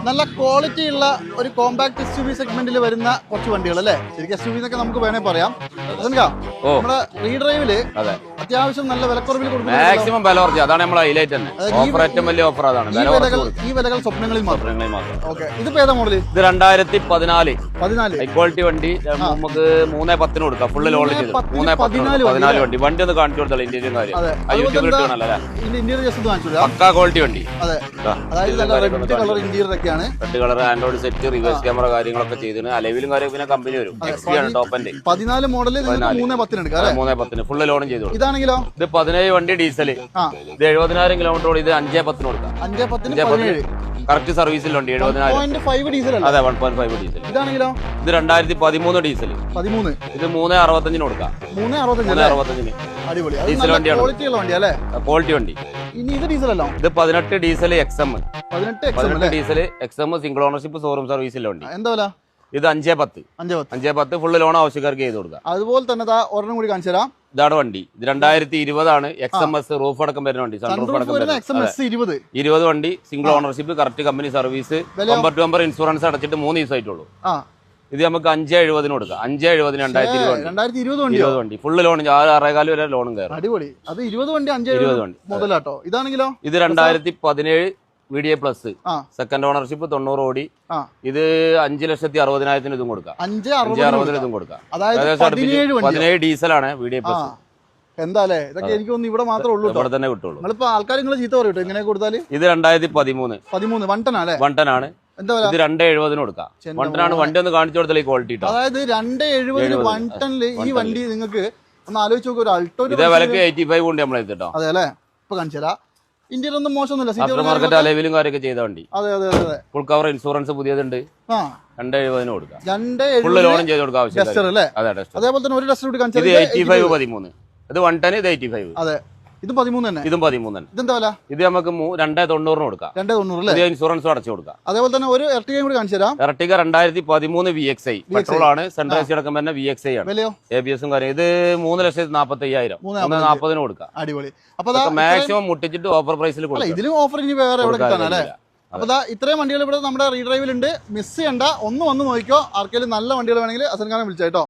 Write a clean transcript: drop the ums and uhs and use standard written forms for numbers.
നല്ല ക്വാളിറ്റി ഉള്ള ഒരു കോമ്പാക്ട് എസ് യു വി സെഗ്മെന്റിൽ വരുന്ന കുറച്ച് വണ്ടികൾ അല്ലേ? ശരിക്കും എസ് യു വി എന്നൊക്കെ നമുക്ക് വേണേ പറയാം. നമ്മുടെ റീഡ്രൈവില് അത്യാവശ്യം നല്ല വിലക്കുറവിൽ മാക്സിമം വില കുറച്ച്, അതാണ് നമ്മളെ ഹൈലൈറ്റ് തന്നെ. ഓഫർ ഏറ്റവും വലിയ ഓഫർ അതാണ്. ഈ വിലകൾ സ്വപ്നങ്ങളിൽ മാത്രം. ഇത് ഏതാ മോഡല്? ഇത് 2014 ഹൈ ക്വാളിറ്റി വണ്ടി. നമുക്ക് 310 കൊടുക്കാം. ഫുള്ള് ലോഡ് ചെയ്ത് 314 വണ്ടി. വണ്ടി ഒന്ന് കാണിച്ചു കൊടുത്താൽ ഇന്ത്യൻ കാര്യം യൂട്യൂബിൽ ഇട്ടാണല്ലേ. പക്കാ ക്വാളിറ്റി വണ്ടി. Red colour Android set, reverse camera കാര്യങ്ങളൊക്കെ ചെയ്തിന്. അലവിലും കാര്യം പിന്നെ കമ്പനി വരും. ആണ് ടോപ്പ് എൻഡ് 14 മോഡല് 310 ഫുള്ള് ലോഡും ചെയ്തു. ഇതാണെങ്കിലോ ഇത് 17 വണ്ടി ഡീസൽ. ഇത് 70,000 കിലോമീറ്റർ ഓടി. ഇത് 510 കൊടുക്കാം. 510 കറക്റ്റ് സർവീസിലുണ്ട്. 70,000 ഡീസൽ. അതെ 1.5 ഡീസൽ. ഇതാണെങ്കിലോ ഇത് 2013 ഡീസൽ. ഇത് 365 കൊടുക്കാം. 365 ഡീസൽ വണ്ടിയാണ്. ക്വാളിറ്റി വണ്ടി. ഇത് ഡീസൽ അല്ല. ഇത് 18 diesel XM. 18 diesel XM single ownership showroom സർവീസിലെ വണ്ടി. എന്താ വില? ഇത് 510 ഫുള്ള് ലോൺ ആവശ്യക്കാർക്ക് ചെയ്ത് കൊടുക്കാം. അതുപോലെ തന്നെ ഒരെണ്ണം കൂടി കാണിച്ചു തരാം. ഇതാണ് വണ്ടി. ഇത് 2020 XMS റൂഫ് അടക്കം വരുന്ന വണ്ടി. 20 വണ്ടി single ownership, correct company service, bumper insurance അടച്ചിട്ട് 3 ദിവസമായിട്ടുള്ളൂ. ഇത് നമുക്ക് 570 കൊടുക്കാം. 570 2020 വണ്ടി ഫുള്ള് ലോൺ 6.5 വരെ ലോണും കയറും. അടിപൊളി. അത് 20 വണ്ടി 570 മുതലാട്ടോ. ഇതാണെങ്കിലോ ഇത് 2017 VDA പ്ലസ് സെക്കൻഡ് ഓണർഷിപ്പ് 90 ഓടി. ഇത് 5,60,000 ഇതും കൊടുക്കാം. 5,60,000 ഇതും കൊടുക്കാം. 17 ഡീസലാണ് VDA പ്ലസ്. എന്താ ഇതൊക്കെ എനിക്ക് തോന്നുന്നു ഇവിടെ മാത്രമേ ഉള്ളൂ. ഇവിടെ തന്നെ കിട്ടുള്ളൂ. നിങ്ങളിപ്പോ ആൾക്കാർ നിങ്ങൾ ചീത്ത പറയട്ടോ ഇങ്ങനെ കൊടുത്താല്. ഇത് 2013 വണ്ടനാണ്. ഇത് 270 കൊടുക്കാം. വണ്ടനാണ്. വണ്ടി ഒന്ന് കാണിച്ചു കൊടുത്താൽ ഈ ക്വാളിറ്റി. അതായത് 270 വണ്ടനില് ഈ വണ്ടി നിങ്ങൾക്ക് ഒന്ന് ആലോചിച്ച് നോക്കുക. ഒരു അൾട്ടോ ഇതേ വിലക്ക് 85 കൊണ്ട് നമ്മൾ എത്തിട്ടോ. അതെ അല്ലേ? ഇപ്പൊ കാണിച്ചു തരാം. ഇന്ത്യയിൽ ഒന്നും മോശമൊന്നുമില്ല. മാർക്കറ്റ് അലവിലും കാര്യമൊക്കെ ചെയ്ത വണ്ടി. അതെ അതെ അതെ. Full cover insurance പുതിയതുണ്ട്. 270 കൊടുക്കാം. 270 ഫുള്ള് ലോണും ചെയ്ത് കൊടുക്കാം ആവശ്യം. അതേപോലെ തന്നെ ഒരു ടെസ്റ്റ് കൂടി കാണിച്ചു. ഇത് 85 13. ഇത് 110. ഇത് 85. അതെ. ഇത് 13 തന്നെ. ഇതും 13 തന്നെ. ഇതെന്താ വില? ഇത് നമുക്ക് 290 കൊടുക്കാം. 290 അല്ലേ? ഇൻഷുറൻസ് അടച്ചു കൊടുക്കാം. അതേപോലെ തന്നെ ഒരു എർട്ടിഗയും കൂടി കാണിച്ചു തരാം. എർട്ടിഗ 2013 VXI പെട്രോൾ ആണ്. സെൻട്രൈസ് അടക്കം തന്നെ VXI ആണ്. ABS കാര്യം. ഇത് 3,45,000 3,40 കൊടുക്കാം. അടിപൊളി. അപ്പൊ മാക്സിമം മുട്ടിച്ചിട്ട് ഓഫർ പ്രൈസിൽ കൊടുക്കാം. ഇതിലും ഓഫർ ഇനി വേറെ എവിടെ കിട്ടാനല്ലേ? അപ്പൊ ഇത്രയും വണ്ടികൾ ഇവിടെ നമ്മുടെ റീഡ്രൈവിലുണ്ട്. മിസ് ചെയ്യണ്ട. ഒന്ന് വന്ന് നോക്കിക്കോ. ആർക്കെങ്കിലും നല്ല വണ്ടികൾ വേണമെങ്കിൽ അസൻഖാനെ വിളിച്ചേട്ടോ.